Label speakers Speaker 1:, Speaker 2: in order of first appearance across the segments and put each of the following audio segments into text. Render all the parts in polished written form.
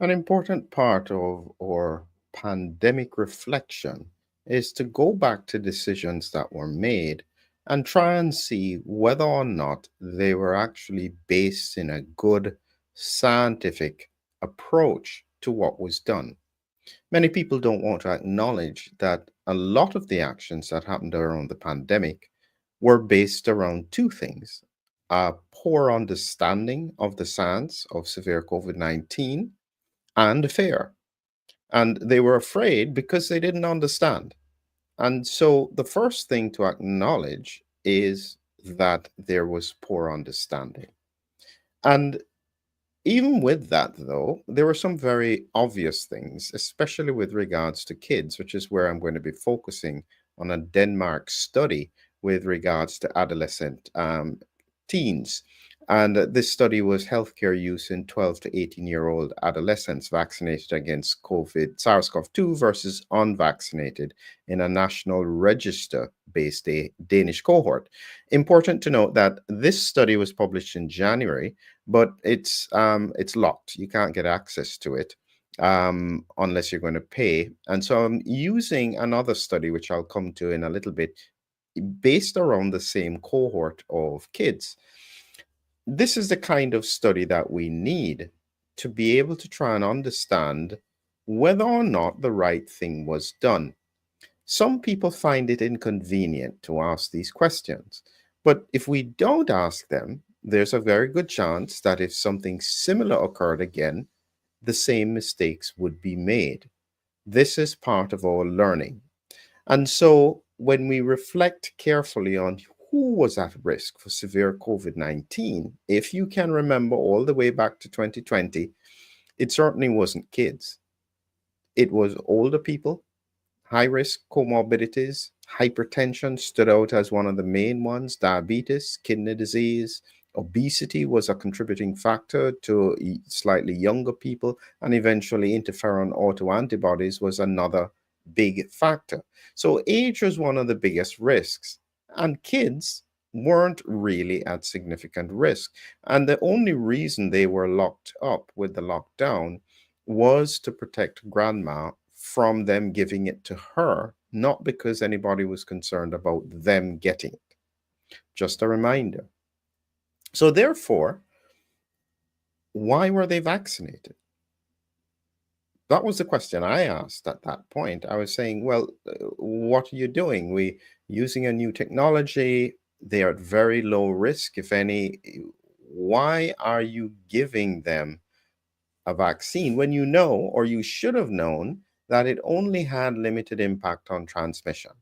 Speaker 1: An important part of our pandemic reflection is to go back to decisions that were made and try and see whether or not they were actually based in a good scientific approach to what was done. Many people don't want to acknowledge that a lot of the actions that happened around the pandemic were based around two things: a poor understanding of the science of severe COVID 19 and fear. And they were afraid because they didn't understand. And so the first thing to acknowledge is that there was poor understanding. And even with that, though, there were some very obvious things, especially with regards to kids, which is where I'm going to be focusing on a Denmark study with regards to adolescent teens. And this study was healthcare use in 12 to 18-year-old adolescents vaccinated against COVID, SARS-CoV-2 versus unvaccinated in a national register based Danish cohort. Important to note that this study was published in January, but it's locked. You can't get access to it unless you're going to pay. And so I'm using another study, which I'll come to in a little bit, based around the same cohort of kids. This is the kind of study that we need to be able to try and understand whether or not the right thing was done. Some people find it inconvenient to ask these questions, but if we don't ask them, there's a very good chance that if something similar occurred again, the same mistakes would be made. This is part of our learning. And so when we reflect carefully on who was at risk for severe COVID 19, if you can remember all the way back to 2020, it certainly wasn't kids. It was older people, high risk comorbidities. Hypertension stood out as one of the main ones, diabetes, kidney disease. Obesity was a contributing factor to slightly younger people, and eventually interferon autoantibodies was another big factor. So, age was one of the biggest risks, and kids weren't really at significant risk. And the only reason they were locked up with the lockdown was to protect grandma from them giving it to her, not because anybody was concerned about them getting it. Just a reminder. So, therefore, why were they vaccinated? That was the question I asked at that point. I was saying, well, what are you doing? We using a new technology. They are at very low risk, if any. Why are you giving them a vaccine when you know, or you should have known, that it only had limited impact on transmission?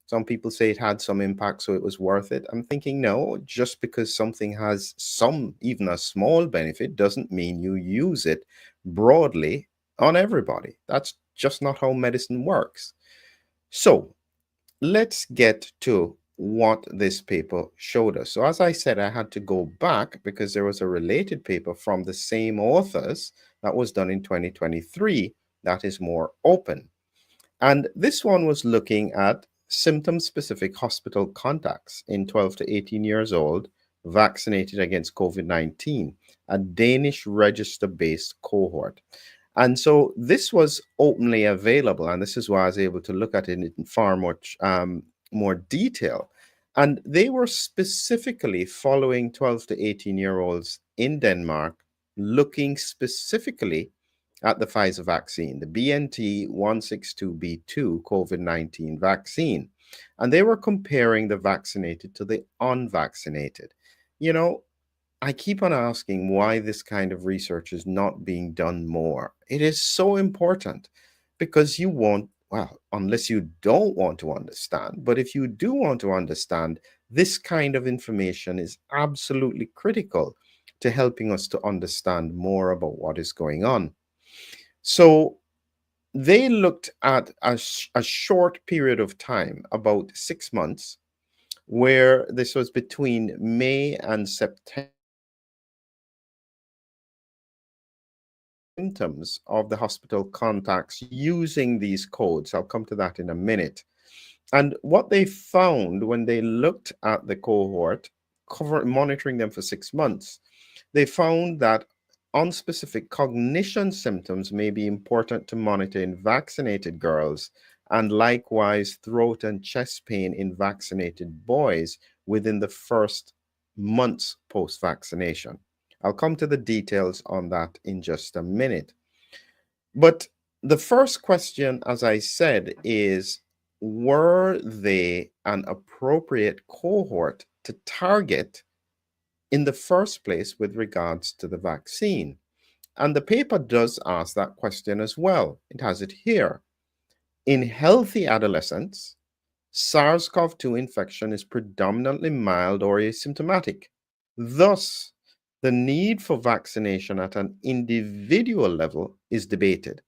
Speaker 1: Some people say it had some impact, so it was worth it. I'm thinking, no, just because something has some, even a small benefit, doesn't mean you use it broadly on everybody. That's just not how medicine works. So let's get to what this paper showed us. So, as I said, I had to go back because there was a related paper from the same authors that was done in 2023 that is more open. And this one was looking at symptom specific hospital contacts in 12 to 18 years old vaccinated against COVID 19, a Danish register based cohort. And so this was openly available, and this is why I was able to look at it in far much more detail. And they were specifically following 12 to 18-year-olds in Denmark, looking specifically at the Pfizer vaccine, the BNT 162b2 COVID 19 vaccine. And they were comparing the vaccinated to the unvaccinated. You know, I keep on asking why this kind of research is not being done more. It is so important because you won't, well, unless you don't want to understand, but if you do want to understand, this kind of information is absolutely critical to helping us to understand more about what is going on. So they looked at a short period of time, about 6 months, where this was between May and September. Symptoms of the hospital contacts using these codes. I'll come to that in a minute. And what they found when they looked at the cohort, monitoring them for 6 months, they found that unspecific cognition symptoms may be important to monitor in vaccinated girls, and likewise throat and chest pain in vaccinated boys within the first months post vaccination. I'll come to the details on that in just a minute. But the first question, as I said, is were they an appropriate cohort to target in the first place with regards to the vaccine? And the paper does ask that question as well. It has it here. In healthy adolescents, SARS CoV 2 infection is predominantly mild or asymptomatic. Thus, the need for vaccination at an individual level is debated.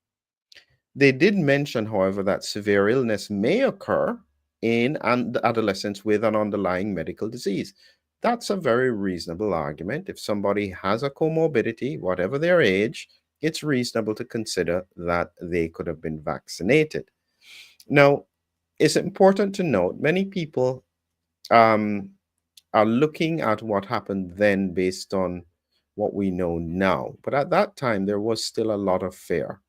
Speaker 1: They did mention, however, that severe illness may occur in adolescents with an underlying medical disease. That's a very reasonable argument. If somebody has a comorbidity, whatever their age, it's reasonable to consider that they could have been vaccinated. Now, it's important to note many people um, are looking at what happened then based on what we know now. But at that time, there was still a lot of fear.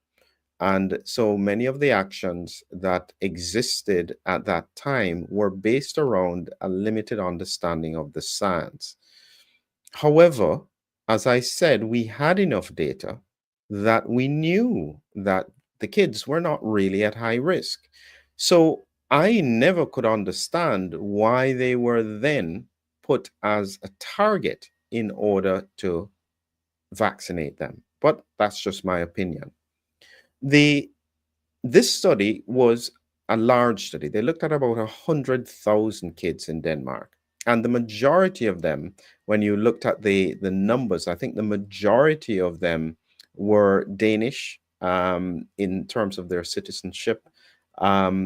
Speaker 1: And so many of the actions that existed at that time were based around a limited understanding of the science. However, as I said, we had enough data that we knew that the kids were not really at high risk. So I never could understand why they were then put as a target in order to vaccinate them. But that's just my opinion. The This study was a large study. They looked at about 100,000 kids in Denmark. And the majority of them, when you looked at the numbers, I think the majority of them were Danish in terms of their citizenship.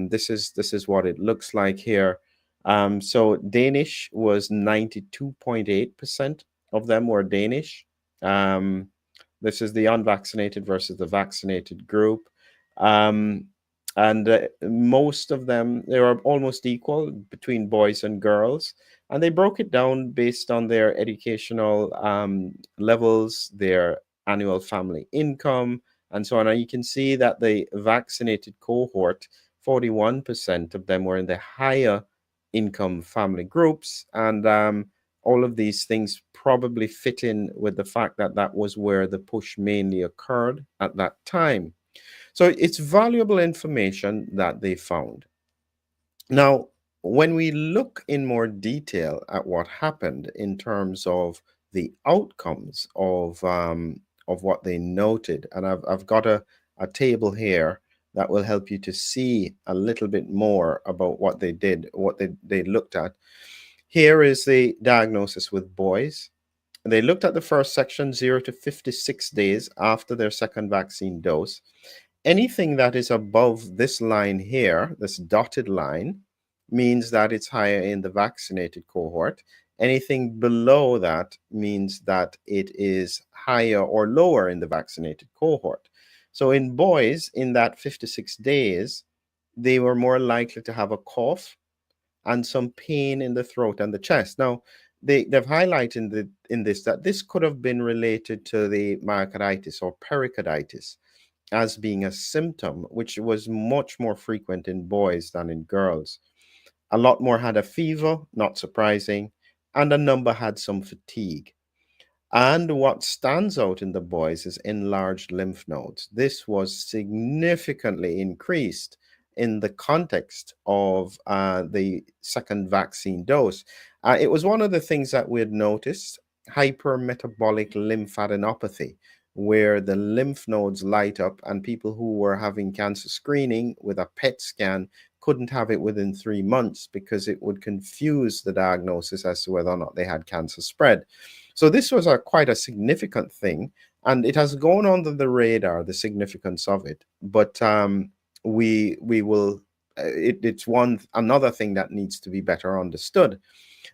Speaker 1: This is what it looks like here. So Danish was 92.8% of them were Danish. Um, this is the unvaccinated versus the vaccinated group. Um, and most of them, they were almost equal between boys and girls. And they broke it down based on their educational levels, their annual family income, and so on. And you can see that the vaccinated cohort, 41% of them were in the higher income family groups. And all of these things probably fit in with the fact that that was where the push mainly occurred at that time. So it's valuable information that they found. Now, when we look in more detail at what happened in terms of the outcomes of what they noted, and I've got a table here that will help you to see a little bit more about what they did, what they looked at. Here is the diagnosis with boys. They looked at the first section, 0 to 56 days after their second vaccine dose. Anything that is above this line here, this dotted line, means that it's higher in the vaccinated cohort. Anything below that means that it is higher or lower in the vaccinated cohort. So in boys, in that 56 days, they were more likely to have a cough and some pain in the throat and the chest. Now, they've highlighted in this that this could have been related to the myocarditis or pericarditis as being a symptom, which was much more frequent in boys than in girls. A lot more had a fever, not surprising, and a number had some fatigue. And what stands out in the boys is enlarged lymph nodes. This was significantly increased in the context of the second vaccine dose. It was one of the things that we had noticed, hypermetabolic lymphadenopathy, where the lymph nodes light up, and people who were having cancer screening with a PET scan couldn't have it within 3 months because it would confuse the diagnosis as to whether or not they had cancer spread. So this was quite a significant thing, and it has gone under the radar, the significance of it. But we will. It's another thing that needs to be better understood.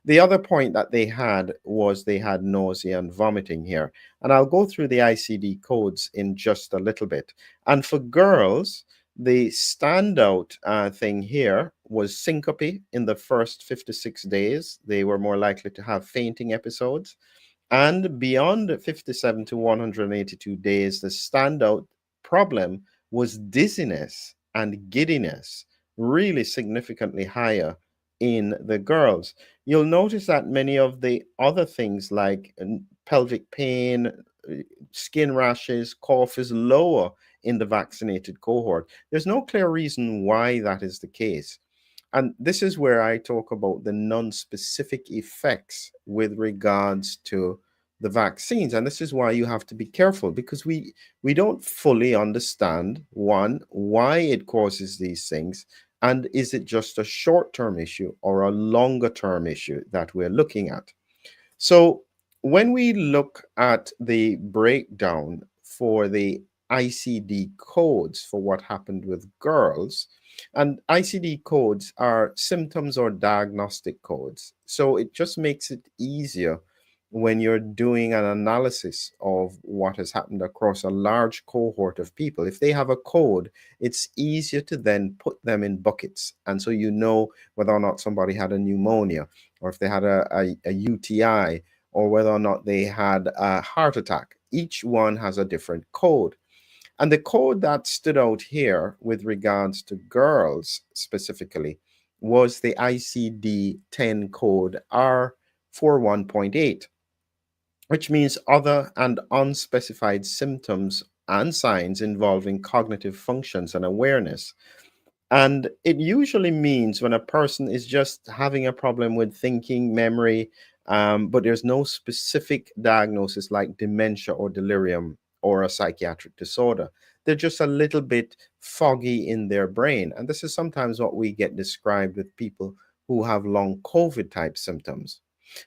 Speaker 1: The other point that they had was they had nausea and vomiting here, and I'll go through the ICD codes in just a little bit. And for girls, the standout thing here was syncope in the first 56 days. They were more likely to have fainting episodes. And beyond 57 to 182 days, the standout problem was dizziness and giddiness, really significantly higher in the girls. You'll notice that many of the other things like pelvic pain, skin rashes, cough is lower in the vaccinated cohort. There's no clear reason why that is the case. And this is where I talk about the non-specific effects with regards to the vaccines. And this is why you have to be careful, because we don't fully understand, one, why it causes these things, and is it just a short-term issue or a longer-term issue that we're looking at. So when we look at the breakdown for the ICD codes for what happened with girls, and ICD codes are symptoms or diagnostic codes. So it just makes it easier when you're doing an analysis of what has happened across a large cohort of people. If they have a code, it's easier to then put them in buckets. And so you know whether or not somebody had a pneumonia, or if they had a UTI, or whether or not they had a heart attack. Each one has a different code. And the code that stood out here with regards to girls specifically was the ICD 10 code R41.8, which means other and unspecified symptoms and signs involving cognitive functions and awareness. And it usually means when a person is just having a problem with thinking, memory, but there's no specific diagnosis like dementia or delirium or a psychiatric disorder. They're just a little bit foggy in their brain. And this is sometimes what we get described with people who have long COVID type symptoms.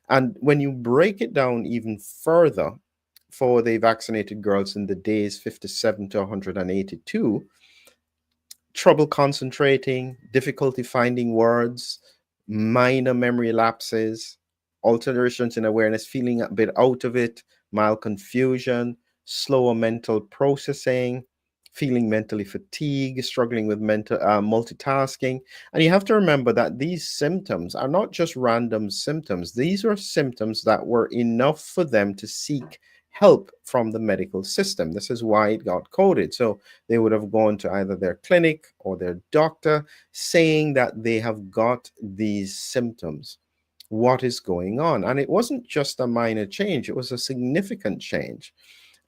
Speaker 1: And when you break it down even further for the vaccinated girls in the days 57 to 182, trouble concentrating, difficulty finding words, minor memory lapses, alterations in awareness, feeling a bit out of it, mild confusion, slower mental processing, feeling mentally fatigued, struggling with mental multitasking. And you have to remember that these symptoms are not just random symptoms. These are symptoms that were enough for them to seek help from the medical system. This is why it got coded. So they would have gone to either their clinic or their doctor saying that they have got these symptoms. What is going on? And it wasn't just a minor change, it was a significant change.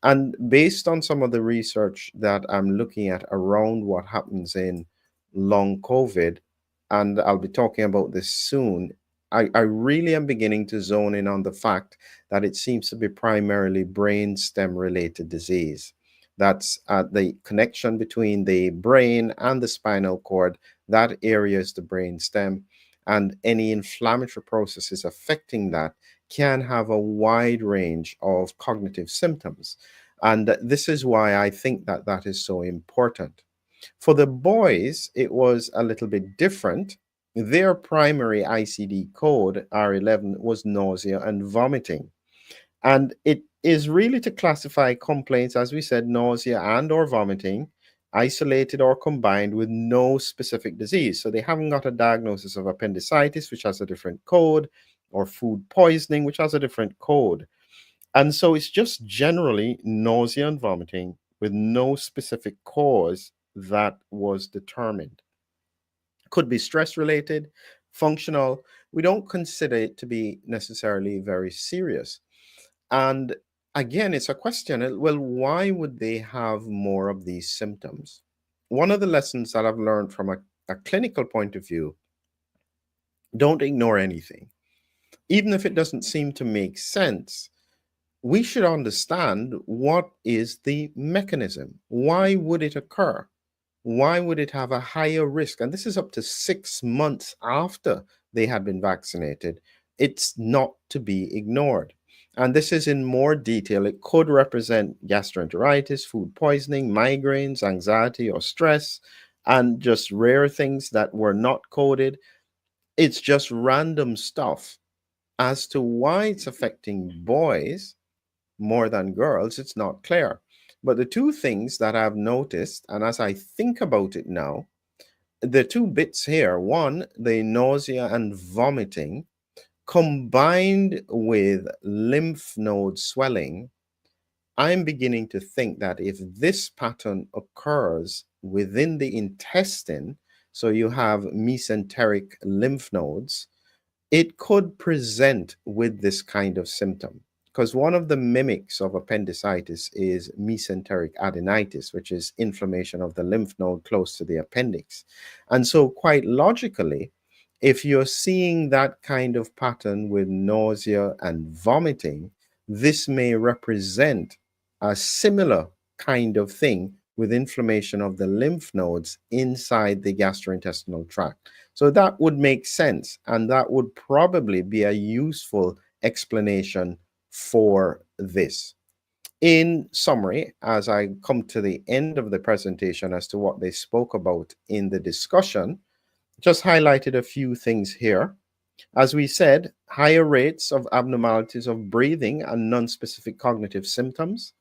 Speaker 1: And based on some of the research that I'm looking at around what happens in long COVID, and I'll be talking about this soon, I really am beginning to zone in on the fact that it seems to be primarily brain stem related disease. That's the connection between the brain and the spinal cord. That area is the brain stem. And any inflammatory processes affecting that can have a wide range of cognitive symptoms. And this is why I think that that is so important. For the boys, it was a little bit different. Their primary ICD code, R11, was nausea and vomiting. And it is really to classify complaints, as we said, nausea and or vomiting, isolated or combined with no specific disease. So they haven't got a diagnosis of appendicitis, which has a different code, or food poisoning, which has a different code. And so it's just generally nausea and vomiting with no specific cause that was determined. Could be stress related, functional. We don't consider it to be necessarily very serious. And again, it's a question, well, why would they have more of these symptoms? One of the lessons that I've learned from a clinical point of view, don't ignore anything. Even if it doesn't seem to make sense, we should understand what is the mechanism. Why would it occur? Why would it have a higher risk? And this is up to 6 months after they had been vaccinated. It's not to be ignored. And this is in more detail. It could represent gastroenteritis, food poisoning, migraines, anxiety, or stress, and just rare things that were not coded. It's just random stuff. As to why it's affecting boys more than girls, it's not clear. But the two things that I've noticed, and as I think about it now, the two bits here, one, the nausea and vomiting, combined with lymph node swelling, I'm beginning to think that if this pattern occurs within the intestine, so you have mesenteric lymph nodes, it could present with this kind of symptom. Because one of the mimics of appendicitis is mesenteric adenitis, which is inflammation of the lymph node close to the appendix. And so, quite logically, if you're seeing that kind of pattern with nausea and vomiting, this may represent a similar kind of thing with inflammation of the lymph nodes inside the gastrointestinal tract. So that would make sense, and that would probably be a useful explanation for this. In summary, as I come to the end of the presentation as to what they spoke about in the discussion, just highlighted a few things here. As we said, higher rates of abnormalities of breathing and non-specific cognitive symptoms.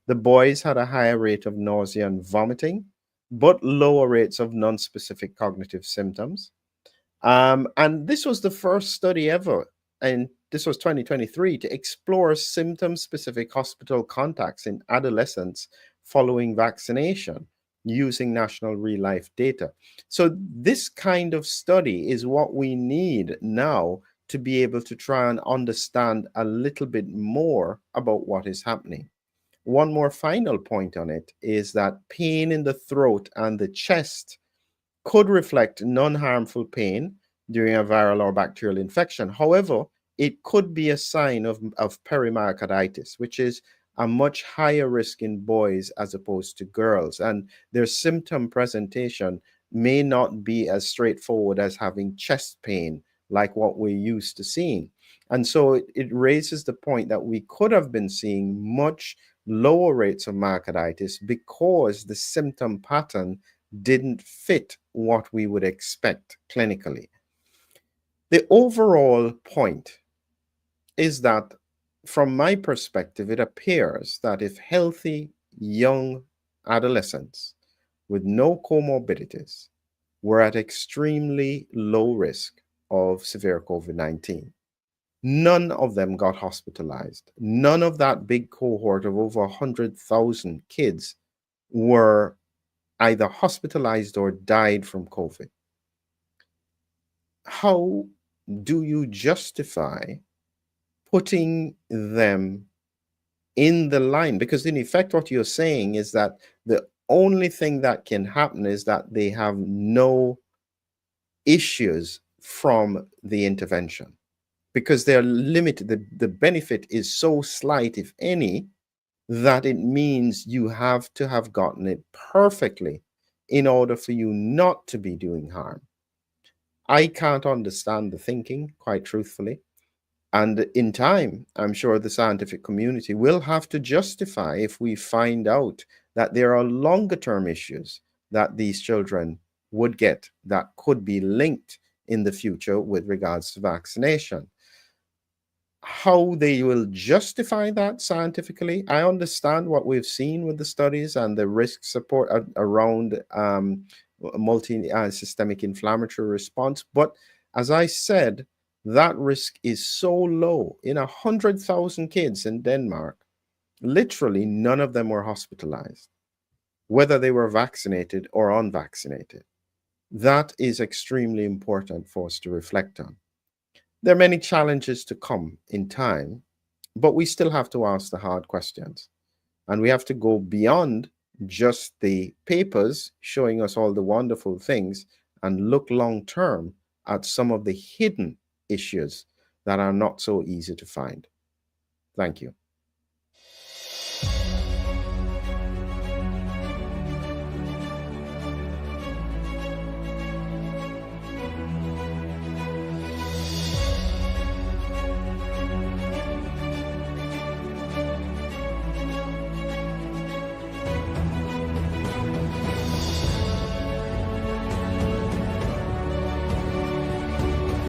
Speaker 1: The boys had a higher rate of nausea and vomiting, but lower rates of non-specific cognitive symptoms. And this was the first study ever, and this was 2023, to explore symptom-specific hospital contacts in adolescents following vaccination using national real-life data. So this kind of study is what we need now to be able to try and understand a little bit more about what is happening. One more final point on it is that pain in the throat and the chest could reflect non-harmful pain during a viral or bacterial infection. However, it could be a sign of perimyocarditis, which is a much higher risk in boys as opposed to girls. And their symptom presentation may not be as straightforward as having chest pain, like what we're used to seeing. And so it raises the point that we could have been seeing much lower rates of myocarditis because the symptom pattern didn't fit what we would expect clinically. The overall point is that, from my perspective, it appears that if healthy young adolescents with no comorbidities were at extremely low risk of severe COVID-19, none of them got hospitalized. None of that big cohort of over 100,000 kids were either hospitalized or died from COVID. How do you justify putting them in the line? Because in effect, what you're saying is that the only thing that can happen is that they have no issues from the intervention, because they're limited. The benefit is so slight, if any, that it means you have to have gotten it perfectly in order for you not to be doing harm. I can't understand the thinking, quite truthfully. And in time, I'm sure the scientific community will have to justify if we find out that there are longer term issues that these children would get that could be linked in the future with regards to vaccination. How they will justify that scientifically, I understand what we've seen with the studies and the risk support around multi-systemic inflammatory response. But as I said, that risk is so low. In 100,000 kids in Denmark, literally none of them were hospitalized, whether they were vaccinated or unvaccinated. That is extremely important for us to reflect on. There are many challenges to come in time, but we still have to ask the hard questions. And we have to go beyond just the papers showing us all the wonderful things and look long term at some of the hidden issues that are not so easy to find. Thank you.